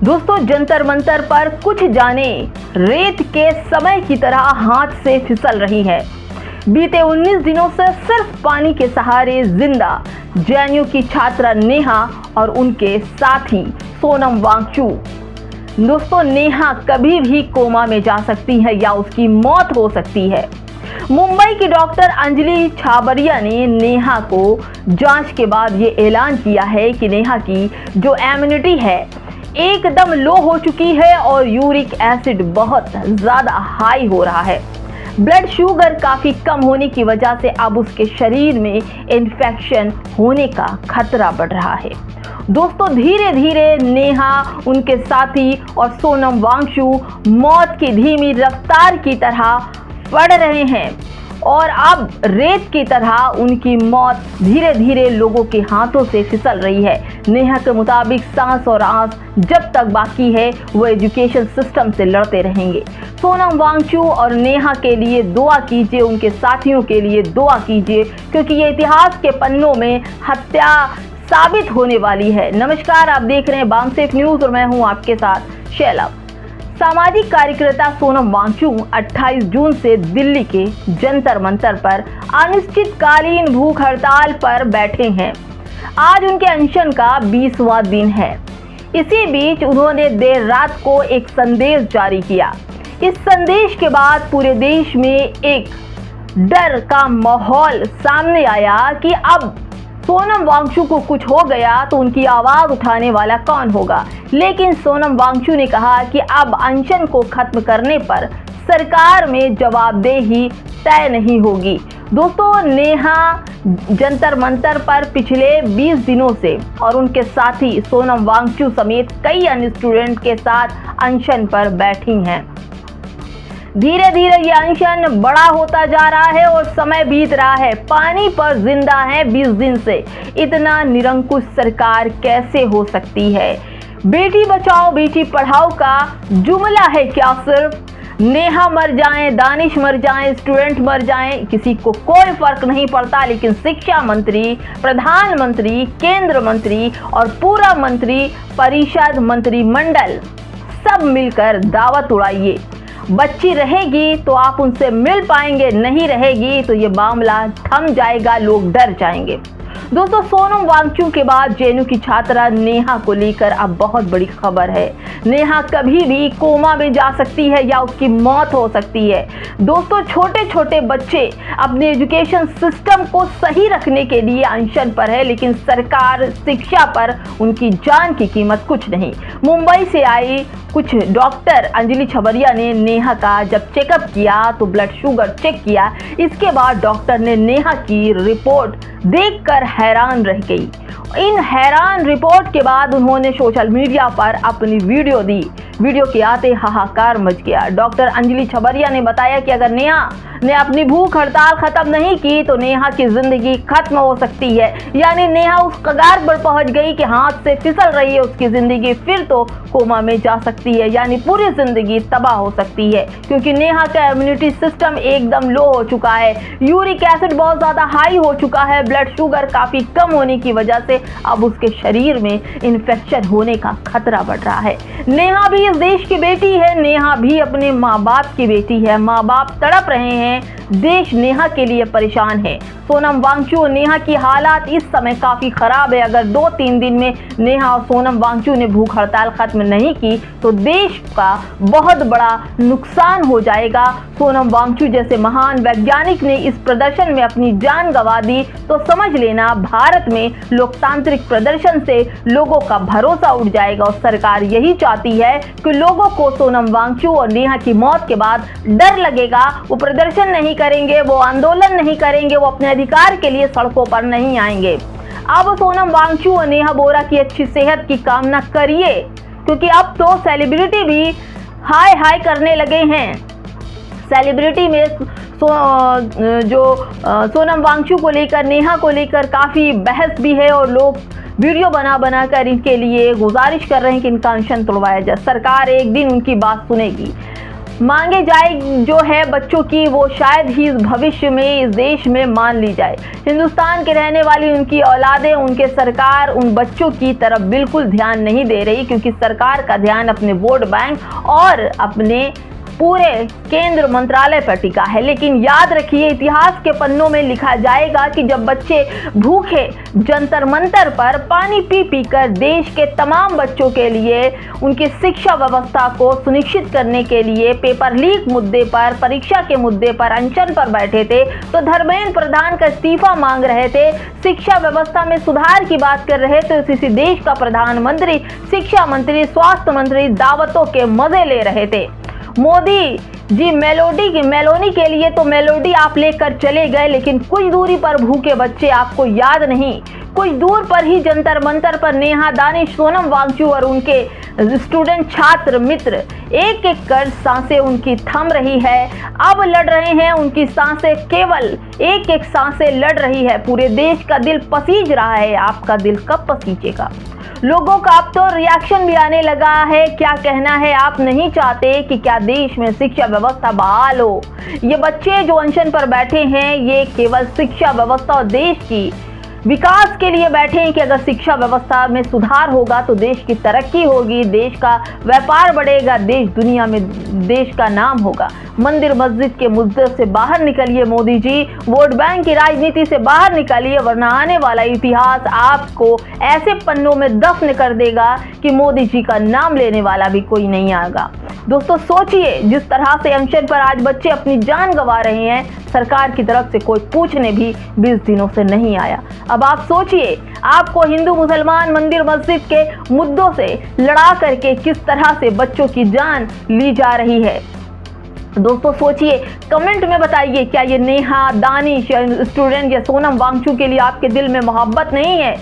दोस्तों, जंतर मंतर पर कुछ जाने रेत के समय की तरह हाथ से फिसल रही है। बीते 19 दिनों से सिर्फ पानी के सहारे जिंदा जेएनयू की छात्रा नेहा और उनके साथी सोनम वांगचू। दोस्तों, नेहा कभी भी कोमा में जा सकती है या उसकी मौत हो सकती है। मुंबई की डॉक्टर अंजलि छाबरिया ने नेहा को जांच के बाद ये ऐलान किया है कि नेहा की जो इम्यूनिटी है एकदम लो हो चुकी है और यूरिक एसिड बहुत ज़्यादा हाई हो रहा है। ब्लड शुगर काफ़ी कम होने की वजह से अब उसके शरीर में इन्फेक्शन होने का खतरा बढ़ रहा है। दोस्तों, धीरे धीरे नेहा, उनके साथी और सोनम वांगचू मौत की धीमी रफ्तार की तरह बढ़ रहे हैं और अब रेत की तरह उनकी मौत धीरे धीरे लोगों के हाथों से फिसल रही है। नेहा के मुताबिक सांस और आस जब तक बाकी है वो एजुकेशन सिस्टम से लड़ते रहेंगे। सोनम वांगचू और नेहा के लिए दुआ कीजिए, उनके साथियों के लिए दुआ कीजिए, क्योंकि ये इतिहास के पन्नों में हत्या साबित होने वाली है। नमस्कार, आप देख रहे हैं बामसेफ न्यूज और मैं हूं आपके साथ शैला। सामाजिक कार्यकर्ता सोनम वांगचू 28 जून से दिल्ली के जंतर मंतर पर अनिश्चितकालीन भूख हड़ताल पर बैठे हैं। आज उनके अनशन का 20वां दिन है। इसी बीच उन्होंने देर रात को एक संदेश जारी किया। इस संदेश के बाद पूरे देश में एक डर का माहौल सामने आया कि अब सोनम वांगचू को कुछ हो गया तो उनकी आवाज उठाने वाला कौन होगा। लेकिन सोनम वांगचू ने कहा कि अब अनशन को खत्म करने पर सरकार में जवाबदेही तय नहीं होगी। दोस्तों, नेहा जंतर मंतर पर पिछले 20 दिनों से और उनके साथी सोनम वांगचू समेत कई अन्य स्टूडेंट के साथ अनशन पर बैठी हैं। धीरे धीरे ये अनशन बड़ा होता जा रहा है और समय बीत रहा है। पानी पर जिंदा है 20 दिन से। इतना निरंकुश सरकार कैसे हो सकती है? बेटी बचाओ बेटी पढ़ाओ का जुमला है क्या सिर्फ? नेहा मर जाएं, दानिश मर जाएं, स्टूडेंट मर जाएं, किसी को कोई फर्क नहीं पड़ता। लेकिन शिक्षा मंत्री, प्रधानमंत्री, केंद्र मंत्री और पूरा मंत्री परिषद, मंत्रिमंडल सब मिलकर दावत उड़ाइए। बच्ची रहेगी तो आप उनसे मिल पाएंगे, नहीं रहेगी तो ये मामला थम जाएगा, लोग डर जाएंगे। दोस्तों, सोनम वांगचू के बाद जेएनयू की छात्रा नेहा को लेकर अब बहुत बड़ी खबर है। नेहा कभी भी कोमा में जा सकती है या उसकी मौत हो सकती है। दोस्तों, छोटे छोटे बच्चे अपने एजुकेशन सिस्टम को सही रखने के लिए अनशन पर है, लेकिन सरकार शिक्षा पर उनकी जान की कीमत कुछ नहीं। मुंबई से आई कुछ डॉक्टर अंजलि छाबरिया ने नेहा का जब चेकअप किया तो ब्लड शुगर चेक किया। इसके बाद डॉक्टर ने नेहा की रिपोर्ट देखकर हैरान रह गई। इन हैरान रिपोर्ट के बाद उन्होंने सोशल मीडिया पर अपनी वीडियो दी। वीडियो के आते हाहाकार मच गया। डॉक्टर अंजलि छाबरिया ने बताया कि अगर नेहा ने अपनी भूख हड़ताल खत्म नहीं की तो नेहा की जिंदगी खत्म हो सकती है। यानी नेहा उस कगार पर पहुंच गई कि हाथ से फिसल रही है उसकी जिंदगी, फिर तो कोमा में जा सकती है, यानी पूरी जिंदगी तबाह हो सकती है, क्योंकि नेहा का इम्यूनिटी सिस्टम एकदम लो हो चुका है। यूरिक एसिड बहुत ज्यादा हाई हो चुका है। ब्लड शुगर काफी कम होने की वजह से अब उसके शरीर में इन्फेक्शन होने का खतरा बढ़ रहा है। नेहा भी इस देश की बेटी है, नेहा भी अपने माँ बाप की बेटी है। माँ बाप तड़प रहे हैं, देश नेहा के लिए परेशान है। सोनम वांगचू और नेहा की हालात इस समय काफी खराब है। अगर 2-3 दिन में नेहा और सोनम वांगचू ने भूख हड़ताल खत्म नहीं की तो देश का बहुत बड़ा नुकसान हो जाएगा। सोनम वांगचू जैसे महान वैज्ञानिक ने इस प्रदर्शन में अपनी जान गंवा दी तो समझ लेना भारत में लोकतांत्रिक प्रदर्शन से लोगों का भरोसा उठ जाएगा। और सरकार यही चाहती है कि लोगों को सोनम वांगचू और नेहा की मौत के बाद डर लगेगा। वो प्रदर्शन नहीं करेंगे, वो आंदोलन नहीं करेंगे, वो अपने अधिकार के लिए सड़कों पर नहीं आएंगे। अब सोनम वांगचू और नेहा बोरा की अच्छी सेहत की कामना करिए, क्योंकि अब तो सेलिब्रिटी भी हाय हाय करने लगे हैं। सेलिब्रिटी में सोनम वांगचू को लेकर, नेहा को लेकर काफ़ी बहस भी है और लोग वीडियो बना कर इनके लिए गुजारिश कर रहे हैं कि इनका अनशन तोड़वाया जाए। सरकार एक दिन उनकी बात सुनेगी। मांगे जाए जो है बच्चों की, वो शायद ही भविष्य में इस देश में मान ली जाए। हिंदुस्तान के रहने वाली उनकी औलादें, उनके सरकार उन बच्चों की तरफ बिल्कुल ध्यान नहीं दे रही, क्योंकि सरकार का ध्यान अपने वोट बैंक और अपने पूरे केंद्र मंत्रालय पर टिका है। लेकिन याद रखिए, इतिहास के पन्नों में लिखा जाएगा कि जब बच्चे भूखे जंतर मंतर पर पानी पी पी कर देश के तमाम बच्चों के लिए उनकी शिक्षा व्यवस्था को सुनिश्चित करने के लिए पेपर लीक मुद्दे पर, परीक्षा के मुद्दे पर अनशन पर बैठे थे, तो धर्मेंद्र प्रधान का इस्तीफा मांग रहे थे, शिक्षा व्यवस्था में सुधार की बात कर रहे थे, तो इसी देश का प्रधानमंत्री, शिक्षा मंत्री, स्वास्थ्य मंत्री दावतों के मजे ले रहे थे। मोदी जी मेलोनी के लिए तो मेलोडी आप लेकर चले गए, लेकिन कुछ दूरी पर भूखे बच्चे आपको याद नहीं। कुछ दूर पर ही जंतर मंतर पर नेहा दानिश, सोनम वांगचुक और उनके स्टूडेंट छात्र मित्र एक एक कर सांसें उनकी थम रही है। अब लड़ रहे हैं उनकी सांसें, केवल एक एक सांसें लड़ रही है। पूरे देश का दिल पसीज रहा है, आपका दिल कब पसीजेगा? लोगों का अब तो रिएक्शन भी आने लगा है। क्या कहना है, आप नहीं चाहते कि क्या देश में शिक्षा व्यवस्था बहाल हो? ये बच्चे जो अनशन पर बैठे हैं, ये केवल शिक्षा व्यवस्था और देश की विकास के लिए बैठे हैं कि अगर शिक्षा व्यवस्था में सुधार होगा तो देश की तरक्की होगी, देश का व्यापार बढ़ेगा, देश दुनिया में देश का नाम होगा। मंदिर मस्जिद के मुद्दे से बाहर निकलिए मोदी जी, वोट बैंक की राजनीति से बाहर निकलिए, वरना आने वाला इतिहास आपको ऐसे पन्नों में दफन कर देगा कि मोदी जी का नाम लेने वाला भी कोई नहीं आएगा। दोस्तों सोचिए, जिस तरह से अनशन पर आज बच्चे अपनी जान गंवा रहे हैं, सरकार की तरफ से कोई पूछने भी 20 दिनों से नहीं आया। अब आप सोचिए, आपको हिंदू मुसलमान मंदिर मस्जिद के मुद्दों से लड़ा करके किस तरह से बच्चों की जान ली जा रही है। दोस्तों सोचिए, कमेंट में बताइए, क्या ये नेहा दानिश स्टूडेंट या सोनम वांगचुक के लिए आपके दिल में मोहब्बत नहीं है?